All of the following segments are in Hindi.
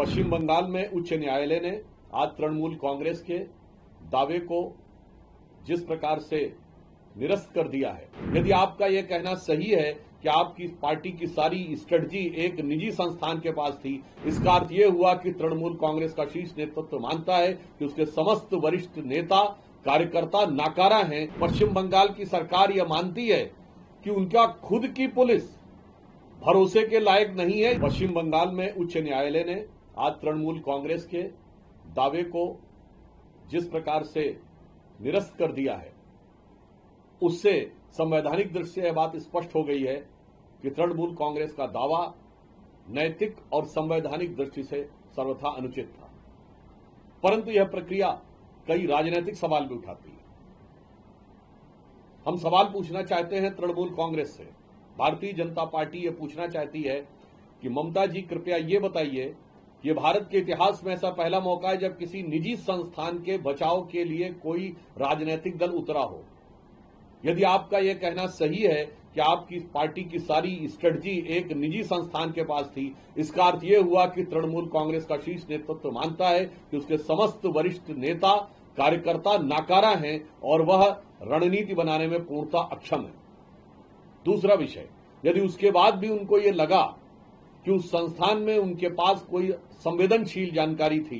पश्चिम बंगाल में उच्च न्यायालय ने आज तृणमूल कांग्रेस के दावे को जिस प्रकार से निरस्त कर दिया है, यदि आपका यह कहना सही है कि आपकी पार्टी की सारी स्ट्रेटजी एक निजी संस्थान के पास थी, इसका अर्थ यह हुआ कि तृणमूल कांग्रेस का शीर्ष नेतृत्व मानता है कि उसके समस्त वरिष्ठ नेता कार्यकर्ता नाकारा हैं। पश्चिम बंगाल की सरकार यह मानती है कि उनका खुद की पुलिस भरोसे के लायक नहीं है। पश्चिम बंगाल में उच्च न्यायालय ने आज तृणमूल कांग्रेस के दावे को जिस प्रकार से निरस्त कर दिया है, उससे संवैधानिक दृष्टि से यह बात स्पष्ट हो गई है कि तृणमूल कांग्रेस का दावा नैतिक और संवैधानिक दृष्टि से सर्वथा अनुचित था। परंतु यह प्रक्रिया कई राजनीतिक सवाल भी उठाती है। हम सवाल पूछना चाहते हैं तृणमूल कांग्रेस से। भारतीय जनता पार्टी ये पूछना चाहती है कि ममता जी, कृपया ये बताइए, ये भारत के इतिहास में ऐसा पहला मौका है जब किसी निजी संस्थान के बचाव के लिए कोई राजनीतिक दल उतरा हो। यदि आपका यह कहना सही है कि आपकी पार्टी की सारी स्ट्रेटजी एक निजी संस्थान के पास थी, इसका अर्थ यह हुआ कि तृणमूल कांग्रेस का शीर्ष नेतृत्व मानता है कि उसके समस्त वरिष्ठ नेता कार्यकर्ता नाकारा हैं और वह रणनीति बनाने में पूर्णतः अक्षम है। दूसरा विषय, यदि उसके बाद भी उनको ये लगा कि उस संस्थान में उनके पास कोई संवेदनशील जानकारी थी,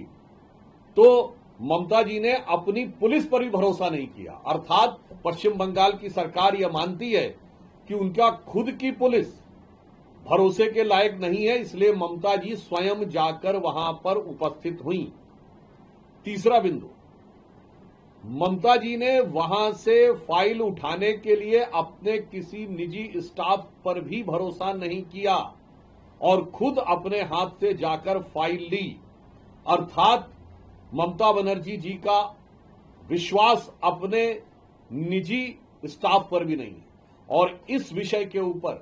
तो ममता जी ने अपनी पुलिस पर भी भरोसा नहीं किया। अर्थात पश्चिम बंगाल की सरकार यह मानती है कि उनका खुद की पुलिस भरोसे के लायक नहीं है, इसलिए ममता जी स्वयं जाकर वहां पर उपस्थित हुई। तीसरा बिंदु, ममता जी ने वहां से फाइल उठाने के लिए अपने किसी निजी स्टाफ पर भी भरोसा नहीं किया और खुद अपने हाथ से जाकर फाइल ली। अर्थात ममता बनर्जी जी का विश्वास अपने निजी स्टाफ पर भी नहीं है। और इस विषय के ऊपर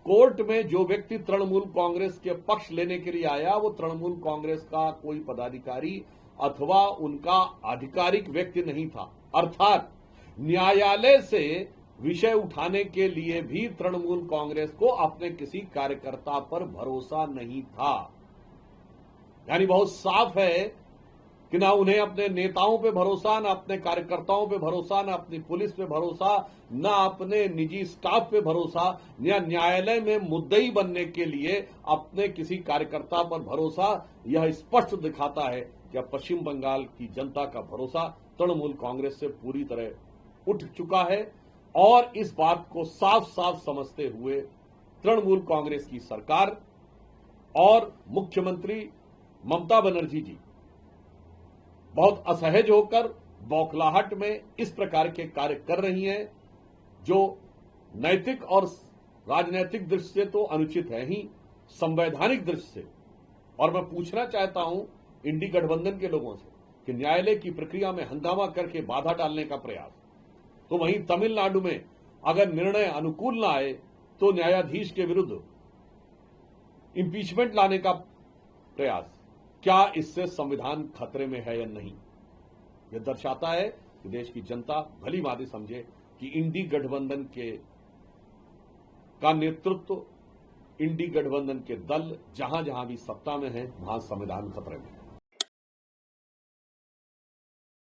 कोर्ट में जो व्यक्ति तृणमूल कांग्रेस के पक्ष लेने के लिए आया, वो तृणमूल कांग्रेस का कोई पदाधिकारी अथवा उनका आधिकारिक व्यक्ति नहीं था। अर्थात न्यायालय से विषय उठाने के लिए भी तृणमूल कांग्रेस को अपने किसी कार्यकर्ता पर भरोसा नहीं था। यानी बहुत साफ है कि ना उन्हें अपने नेताओं पे भरोसा, ना अपने कार्यकर्ताओं पे भरोसा, ना अपनी पुलिस पे भरोसा, ना अपने निजी स्टाफ पे भरोसा, या न्यायालय में मुद्दई बनने के लिए अपने किसी कार्यकर्ता पर भरोसा। यह स्पष्ट दिखाता है कि अब पश्चिम बंगाल की जनता का भरोसा तृणमूल कांग्रेस से पूरी तरह उठ चुका है। और इस बात को साफ साफ समझते हुए तृणमूल कांग्रेस की सरकार और मुख्यमंत्री ममता बनर्जी जी बहुत असहज होकर बौखलाहट में इस प्रकार के कार्य कर रही हैं, जो नैतिक और राजनीतिक दृष्टि से तो अनुचित है ही, संवैधानिक दृष्टि से। और मैं पूछना चाहता हूं इंडी गठबंधन के लोगों से कि न्यायालय की प्रक्रिया में हंगामा करके बाधा डालने का प्रयास, तो वहीं तमिलनाडु में अगर निर्णय अनुकूल न आए तो न्यायाधीश के विरुद्ध इंपीचमेंट लाने का प्रयास, क्या इससे संविधान खतरे में है या नहीं? यह दर्शाता है कि देश की जनता भली भांति समझे कि इंडी गठबंधन का नेतृत्व, इंडी गठबंधन के दल जहां जहां भी सत्ता में है, वहां संविधान खतरे में है।